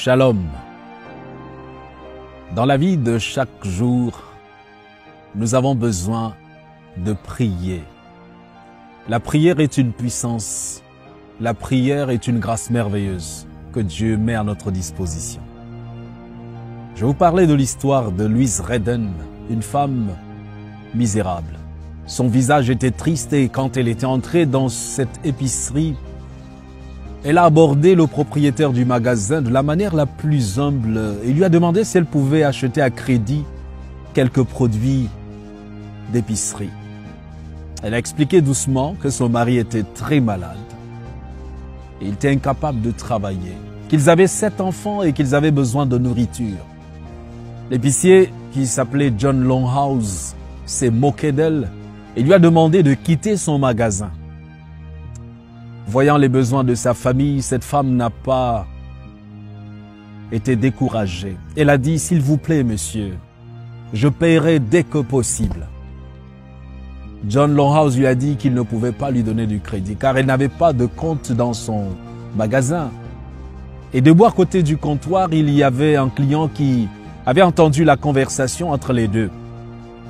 Shalom. Dans la vie de chaque jour, nous avons besoin de prier. La prière est une puissance. La prière est une grâce merveilleuse que Dieu met à notre disposition. Je vais vous parler de l'histoire de Louise Redden, une femme misérable. Son visage était triste et quand elle était entrée dans cette épicerie, elle a abordé le propriétaire du magasin de la manière la plus humble et lui a demandé si elle pouvait acheter à crédit quelques produits d'épicerie. Elle a expliqué doucement que son mari était très malade. Et il était incapable de travailler, qu'ils avaient 7 enfants et qu'ils avaient besoin de nourriture. L'épicier, qui s'appelait John Longhouse, s'est moqué d'elle et lui a demandé de quitter son magasin. Voyant les besoins de sa famille, cette femme n'a pas été découragée. Elle a dit, « S'il vous plaît, monsieur, je paierai dès que possible. » John Longhouse lui a dit qu'il ne pouvait pas lui donner du crédit car elle n'avait pas de compte dans son magasin. Et debout à côté du comptoir, il y avait un client qui avait entendu la conversation entre les deux.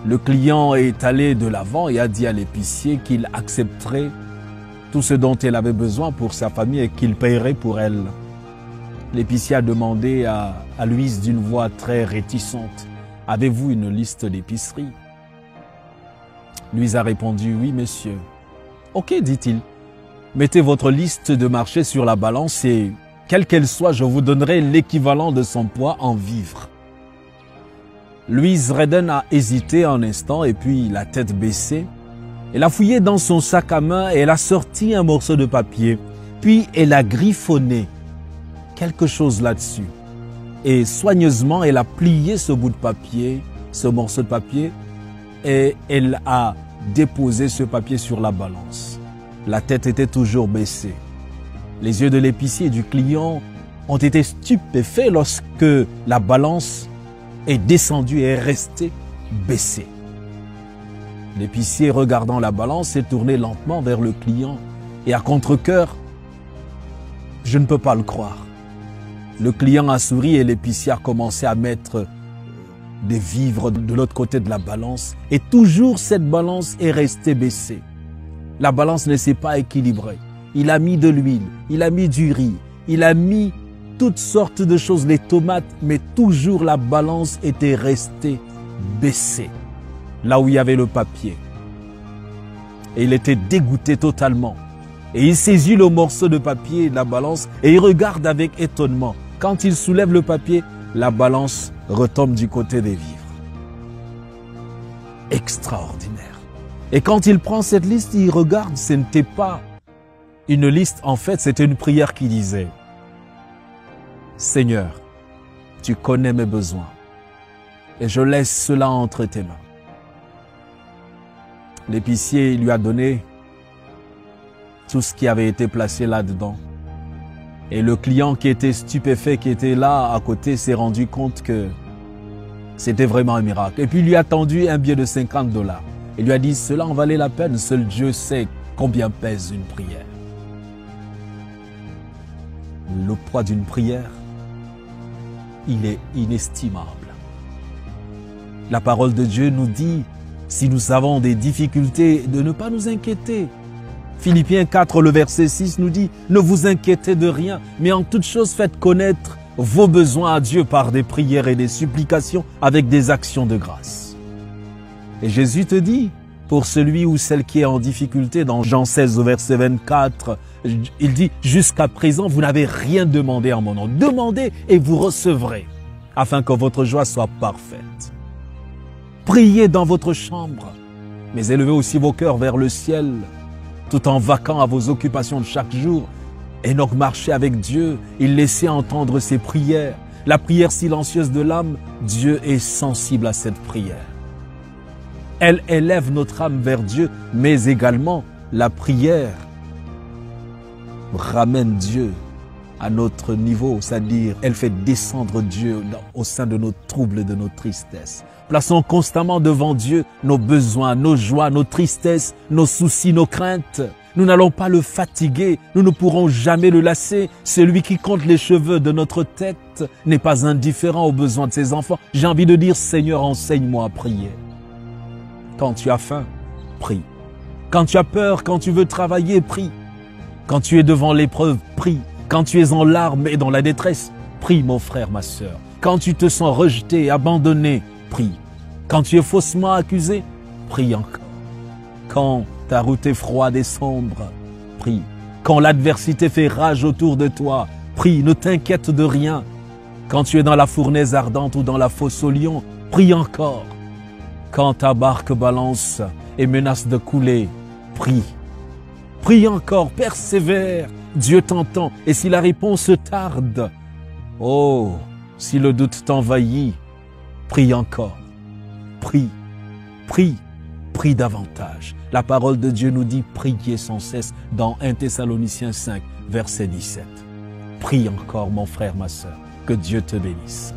Le client est allé de l'avant et a dit à l'épicier qu'il accepterait tout ce dont elle avait besoin pour sa famille et qu'il paierait pour elle. L'épicier a demandé à Louise d'une voix très réticente, « Avez-vous une liste d'épicerie ?» Louise a répondu, « Oui, monsieur. »« Ok, dit-il. Mettez votre liste de marché sur la balance et, quelle qu'elle soit, je vous donnerai l'équivalent de son poids en vivres. » Louise Redden a hésité un instant et puis, la tête baissée, elle a fouillé dans son sac à main et elle a sorti un morceau de papier. Puis elle a griffonné quelque chose là-dessus. Et soigneusement, elle a plié ce bout de papier, ce morceau de papier, et elle a déposé ce papier sur la balance. La tête était toujours baissée. Les yeux de l'épicier et du client ont été stupéfaits lorsque la balance est descendue et est restée baissée. L'épicier, regardant la balance, s'est tourné lentement vers le client et à contre-cœur, « Je ne peux pas le croire. » Le client a souri et l'épicier a commencé à mettre des vivres de l'autre côté de la balance et toujours cette balance est restée baissée. La balance ne s'est pas équilibrée. Il a mis de l'huile, il a mis du riz, il a mis toutes sortes de choses, les tomates, mais toujours la balance était restée baissée, là où il y avait le papier. Et il était dégoûté totalement. Et il saisit le morceau de papier de la balance et il regarde avec étonnement. Quand il soulève le papier, la balance retombe du côté des vivres. Extraordinaire. Et quand il prend cette liste, il regarde, ce n'était pas une liste, en fait, c'était une prière qui disait, « Seigneur, tu connais mes besoins et je laisse cela entre tes mains. » L'épicier lui a donné tout ce qui avait été placé là-dedans. Et le client qui était stupéfait, qui était là à côté, s'est rendu compte que c'était vraiment un miracle. Et puis il lui a tendu un billet de $50. Il lui a dit, cela en valait la peine, seul Dieu sait combien pèse une prière. Le poids d'une prière, il est inestimable. La parole de Dieu nous dit, si nous avons des difficultés, de ne pas nous inquiéter. Philippiens 4, le verset 6 nous dit, ne vous inquiétez de rien, mais en toute chose faites connaître vos besoins à Dieu par des prières et des supplications avec des actions de grâce. Et Jésus te dit, pour celui ou celle qui est en difficulté, dans Jean 16, au verset 24, il dit, jusqu'à présent, vous n'avez rien demandé en mon nom. Demandez et vous recevrez, afin que votre joie soit parfaite. Priez dans votre chambre, mais élevez aussi vos cœurs vers le ciel, tout en vaquant à vos occupations de chaque jour. Enoch marchait avec Dieu, il laissait entendre ses prières. La prière silencieuse de l'âme, Dieu est sensible à cette prière. Elle élève notre âme vers Dieu, mais également la prière ramène Dieu à notre niveau, c'est-à-dire elle fait descendre Dieu au sein de nos troubles et de nos tristesses. Plaçons constamment devant Dieu nos besoins, nos joies, nos tristesses, nos soucis, nos craintes. Nous n'allons pas le fatiguer, nous ne pourrons jamais le lasser. Celui qui compte les cheveux de notre tête n'est pas indifférent aux besoins de ses enfants. J'ai envie de dire, Seigneur, enseigne-moi à prier. Quand tu as faim, prie. Quand tu as peur, quand tu veux travailler, prie. Quand tu es devant l'épreuve, prie. Quand tu es en larmes et dans la détresse, prie, mon frère, ma sœur. Quand tu te sens rejeté, abandonné, prie. Quand tu es faussement accusé, prie encore. Quand ta route est froide et sombre, prie. Quand l'adversité fait rage autour de toi, prie, ne t'inquiète de rien. Quand tu es dans la fournaise ardente ou dans la fosse au lion, prie encore. Quand ta barque balance et menace de couler, prie. Prie encore, persévère, Dieu t'entend. Et si la réponse tarde, oh, si le doute t'envahit, prie encore. Prie, prie, prie davantage. La parole de Dieu nous dit priez sans cesse dans 1 Thessaloniciens 5, verset 17. Prie encore, mon frère, ma sœur, que Dieu te bénisse.